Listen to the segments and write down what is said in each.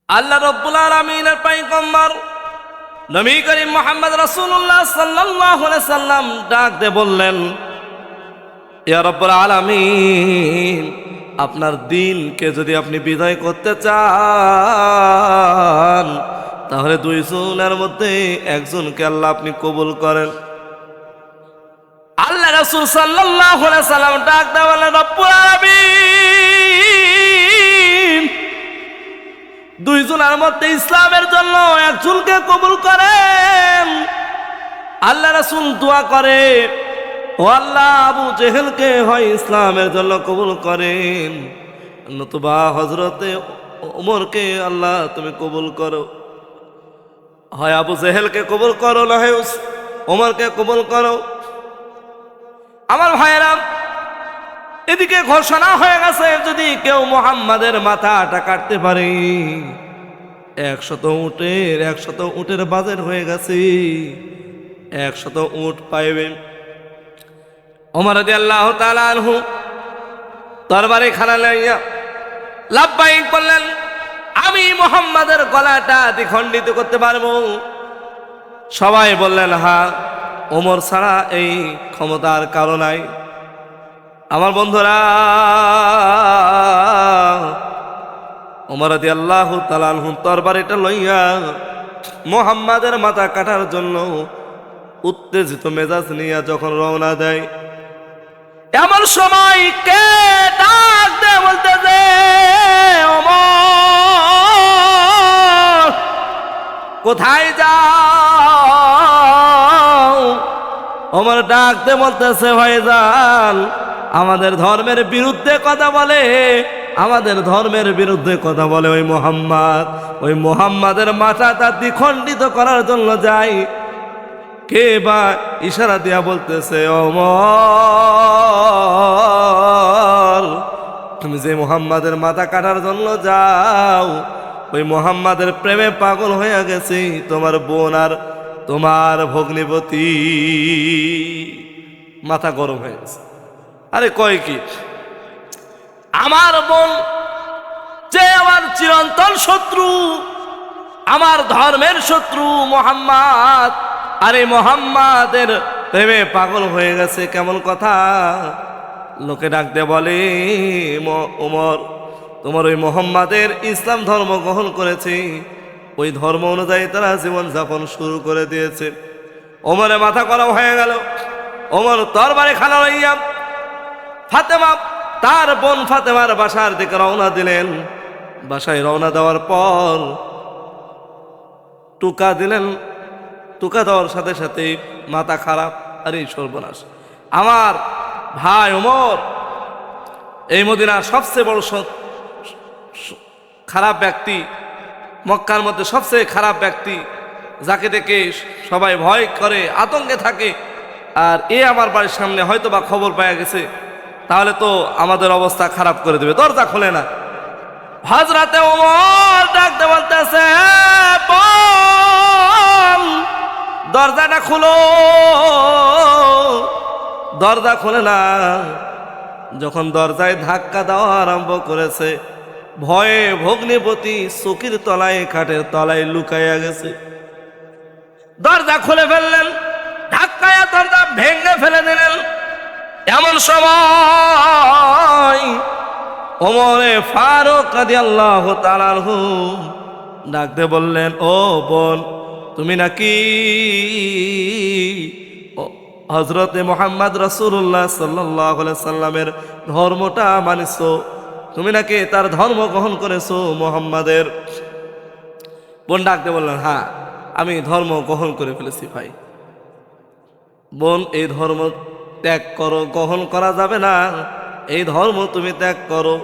আল্লাহ রাব্বুল আলামিনের পয়গম্বর নবী করিম মুহাম্মদ রাসূলুল্লাহ সাল্লাল্লাহু আলাইহি সাল্লাম ডাক দিয়ে বললেন, ইয়া রাব্বুল আলামিন, আপনার দ্বীনকে যদি আপনি বিজয় করতে চান তাহলে দুইজনের মধ্যে একজনকে আল্লাহ আপনি কবুল করেন। আল্লাহ রাসূল সাল্লাল্লাহু আলাইহি সাল্লাম ডাক দিয়ে বললেন, রব্বুল আলামিন, দুইজনের মধ্যে ইসলামের জন্য একজনকে কবুল করেন। আল্লাহ রাসূল দোয়া করে, ও আল্লাহ, আবু জেহেলকে হয় ইসলামের জন্য কবুল করেন, নতুবা হযরতে ওমরকে আল্লাহ তুমি কবুল করো। হয় আবু জেহেলকে কবুল করো, না হয় ওমরকে কবুল করো। আমার ভাইয়েরা, এদিকে ঘোষণা হয়ে গেছে, যদি কেউ মুহাম্মাদের মাথাটা কাটতে পারে 100 উটের বাজার হয়ে গেছে, 100 উট পাইবেন। ওমর রাদিয়াল্লাহু তাআলা আনহু তরবারি খানা লইয়া লাব্বাইক বললেন, আমি মুহাম্মাদের গলাটা দ্বিখণ্ডিত করতে পারবো। সবাই বললেন, হ্যাঁ, ওমর ছাড়া এই ক্ষমতার কারো নাই। আমার বন্ধুরা, ওমর রাদিয়াল্লাহু তাআলা আনহু তরবারিটা লইয়া মুহাম্মাদের মাথা কাটার জন্য উত্তেজিত মেজাজ নিয়ে যখন রওনা দেয়, এমন সময় কে ডাক দেয় বলতেছে, ওমর কোথায় যাও? ওমর ডাক দিয়ে বলতেছে, ভাইজান, আমাদের ধর্মের বিরুদ্ধে কথা বলে, আমাদের ধর্মের বিরুদ্ধে কথা বলে ওই মুহাম্মদ, ওই মুহাম্মাদের মাথাটা দ্বিখণ্ডিত করার জন্য যাই। কে বা ইশারা দিয়া বলতেছে, ওমর, তুমি যে মুহাম্মাদের মাথা কাটার জন্য যাও, ওই মুহাম্মাদের প্রেমে পাগল হয়ে গেছে তোমার বোন আর তোমার ভগ্নিপতি। মাথা গরম হয়ে গেছে। আরে কয় কি, আমার বোন যে আমার চিরন্তন শত্রু, আমার ধর্মের শত্রু মুহাম্মদ, আরে মুহাম্মাদের প্রেমে পাগল হয়ে গেছে, কেমন কথা? লোকে ডাক দিয়ে বলে, ওমর, তোমার ওই মুহাম্মাদের ইসলাম ধর্ম গ্রহণ করেছে, ওই ধর্ম অনুযায়ী তারা জীবন যাপন শুরু করে দিয়েছে। ওমরের মাথা গরম হয়ে গেল। ওমর তরবারি খানা লইয়া ফাতেমা, তার বোন ফাতেমার বাসার দিকে রওনা দিলেন। বাসায় রওনা দেওয়ার পর টুকা দিলেন। টুকা দেওয়ার সাথে সাথে মাথা খারাপ। আরে সর্বনাশ, আমার ভাই ওমর এই মদিনার সবচেয়ে বড় খারাপ ব্যক্তি, মক্কার মধ্যে সবচেয়ে খারাপ ব্যক্তি, যাকে দেখে সবাই ভয় করে, আতঙ্কে থাকে। আর এ আমার বাড়ির সামনে হয়তো বা খবর পাওয়া গেছে, তাহলে তো আমাদের অবস্থা খারাপ করে দেবে। দরজা খোলে না। হযরতে ওমর ডাকতে বলতেছে, বোন, দরজাটা খুলো। দরজা খোলে না। যখন দরজায় ধাক্কা দেওয়া আরম্ভ করেছে, ভয়ে ভগ্নিপতি চকির তলায়, খাটের তলায় লুকাইয়া গেছে। দরজা খুলে ফেললেন, ধাক্কায় দরজা ভেঙে ফেলে দিলেন। এমন সময় ওমরে ফারুক রাদিয়াল্লাহু তাআলা আনহু ডাকতে বললেন, ও বোন, তুমি নাকি হযরতে মুহাম্মদ রাসূলুল্লাহ সাল্লাল্লাহু আলাইহি সাল্লামের ধর্মটা মানিছো? তুমি নাকি তার ধর্ম গ্রহণ করেছো মুহাম্মাদের? বোন ডাকতে বললেন, হ্যাঁ, আমি ধর্ম গ্রহণ করে ফেলেছি। ভাই বোন, এই ধর্ম ত্যাগ করো, গ্রহণ করা যাবে না। এই ধর্ম তুমি ত্যাগ করো,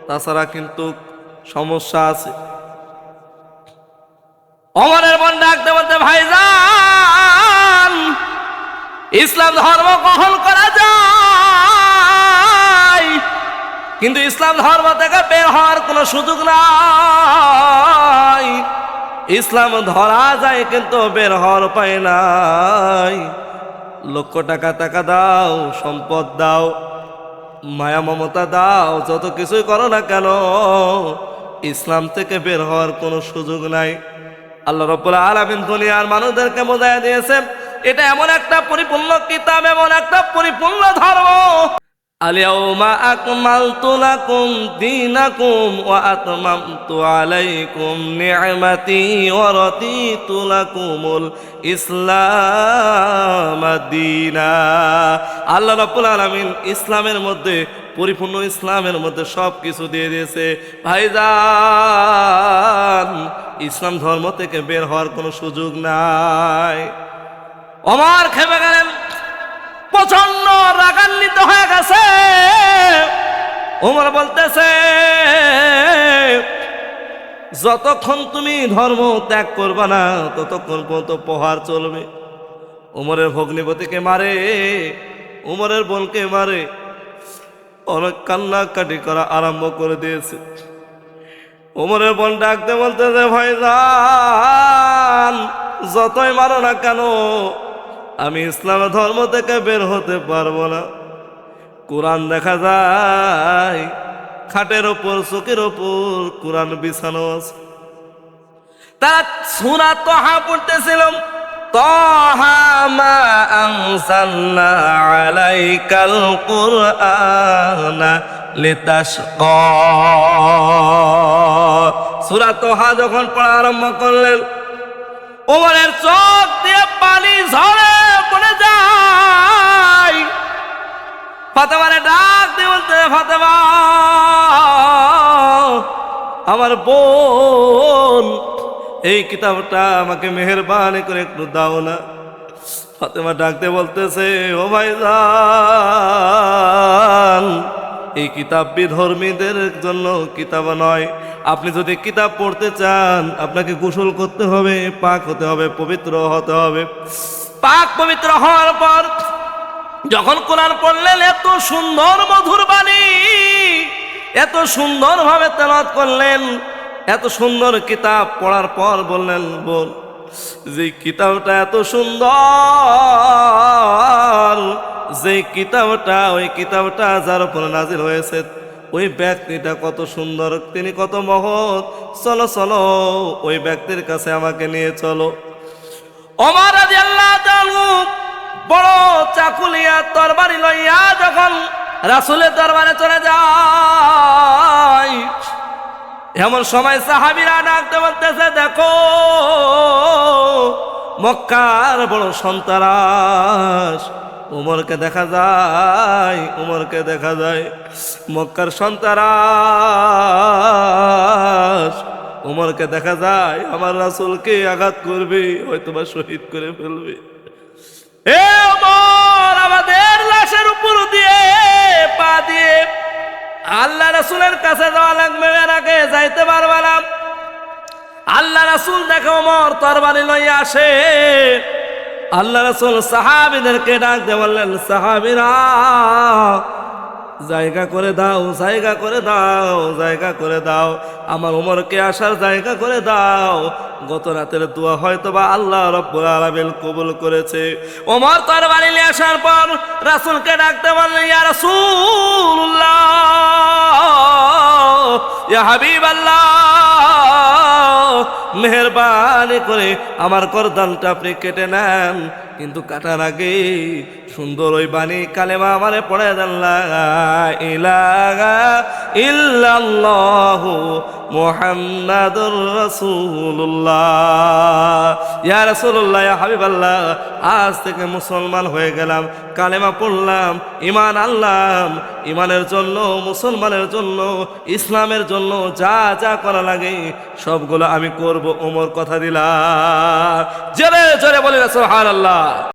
তাছাড়া কিন্তু সমস্যা আছে। ওমরের বোন ডাকতে বলতে, ভাইজান, ইসলাম ধর্ম গ্রহণ করা যায়, কিন্তু ইসলাম ধর্ম থেকে বের হওয়ার কোনো সুযোগ নাই। ইসলাম ধরা যায় কিন্তু বের হওয়ার উপায় নাই। লক্ষ টাকা দাও, সম্পদ দাও, মায়া মমতা দাও, যত কিছুই করো না কেন, ইসলাম থেকে বের হওয়ার কোনো সুযোগ নাই। আল্লাহ রাব্বুল আলামিন দুনিয়ার মানুষদেরকে বোঝায় দিয়েছেন এটা এমন একটা পরিপূর্ণ কিতাব, এমন একটা পরিপূর্ণ ধর্ম। আল-ইয়াউমা আকমালতু লাকুম দীনাকুম ওয়া আতমামতু আলাইকুম নি'মাতি ওয়া রাদিতু লাকুমুল ইসলাম দীনা। আল্লাহ রাব্বুল আলামিন ইসলামের মধ্যে, পরিপূর্ণ ইসলামের মধ্যে সব কিছু দিয়ে দিয়েছে। ভাইজান, ইসলাম ধর্ম থেকে বের হওয়ার কোনো সুযোগ নাই। ওমর খেপে গেলেন, প্রচন্ড রাগান্বিত হয়ে গেছে। ওমর বলতেছে, যতক্ষণ তুমি ধর্ম ত্যাগ করবা না ততক্ষণ পর্যন্ত প্রহার চলবে। ওমরের ভগ্নিপতিকে মারে, ওমরের বোনকে মারে, অনেক কান্নাকাটি করা আরম্ভ করে দিয়েছে। ওমরের বোন ডাকতে বলতেছে, ভাইজান যতই মারো না কেন আমি ইসলাম ধর্ম থেকে বের হতে পারবো না। কোরআন দেখা যায় খাটের ওপর, চোখের ওপর কোরআন বিছানো আছে। তারা সূরা তাহা পড়তেছিল, তাহা মা আনজালনা আলাইকাল কুরআনা লিতাশকা। সূরা তাহা যখন পড়া আরম্ভ করলেন, ওমরের চোখ দিয়ে পানি ঝরে পড়ে যায়। ফাতেমারে ডাক দিয়ে বলতে, ফাতেমা আমার বোন, এই কিতাবটা আমাকে মেহেরবানি করে একটু দাও না। ফাতেমা ডাক দিয়ে বলতেছে, ও ভাইজান এই কিতাব বিধর্মীদের জন্য কিতাব নয়। আপনি যদি কিতাব পড়তে চান আপনাকে গোসল করতে হবে, পাক হতে হবে, পবিত্র হতে হবে। পাক পবিত্র হওয়ার পর যখন কোরআন পড়লেন, এত সুন্দর মধুর বাণী, এত সুন্দর ভাবে তেলাওয়াত করলেন, এত সুন্দর কিতাব পড়ার পর বললেন, বোন যে কিতাবটা এত সুন্দর, যে কিতাবটা, ওই কিতাবটা যার উপর নাজিল হয়েছে ওই ব্যক্তিটা কত সুন্দর, তিনি কত মহৎ, চলো চলো ওই ব্যক্তির কাছে আমাকে নিয়ে চলো। ওমর রাদিয়াল্লাহু তাআলা বড় চাকুলিয়া তরবারি লইয়া যখন রাসূলের দরবারে চলে যায়, এমন সময় সাহাবীরা ডাকতে বলতেছে, দেখো মক্কার বড় সন্ত্রাস উমরকে দেখা যায়, উমরকে দেখা যায়। মক্কার সন্ত্রাস উমরকে দেখা যায়, আমার রাসূলকে আঘাত করবে, হয়তো বা শহীদ করে ফেলবে। এ ওমর, আমাদের লাশের উপর দিয়ে পা দিয়ে আল্লাহ রাসূলের কাছে যাওয়া লাগবে, এর আগে যাইতে পারবে না। আল্লাহ রাসূল দেখে ওমর তরবারি লইয়া আসে। আল্লাহ রাসূল সাহাবীদেরকে ডাক দিয়ে বললেন, সাহাবীরা জায়গা করে দাও, জায়গা করে দাও, জায়গা করে দাও, আমার ওমরকে আসার জায়গা করে দাও। গত রাতের দোয়া হয়তো বা আল্লাহ রাব্বুল আলামিন কবুল করেছে। ওমর তরবারি নিয়ে আসার পর রাসূলকে ডাকতে বললেন, ইয়া রাসূলুল্লাহ, ইয়া হাবিবাল্লাহ, মেহেরবানি করে আমার গর্দানটা আপনি কেটে নেন, কিন্তু কাটার আগে সুন্দর ওই বাণী কালেমা আমারে পড়ে দেন, লা ইলাহা ইল্লাল্লাহু মুহাম্মাদুর রাসূলুল্লাহ। ইয়া রাসূলুল্লাহ, ইয়া হাবিবাল্লাহ, আজ থেকে মুসলমান হয়ে গেলাম, কালেমা পড়লাম, ঈমান আনলাম। ঈমানের জন্য, মুসলমানের জন্য, ইসলামের জন্য যা যা করা লাগে সবগুলো আমি করব, ওমর কথা দিলাম। জোরে জোরে বলে সুবহানাল্লাহ।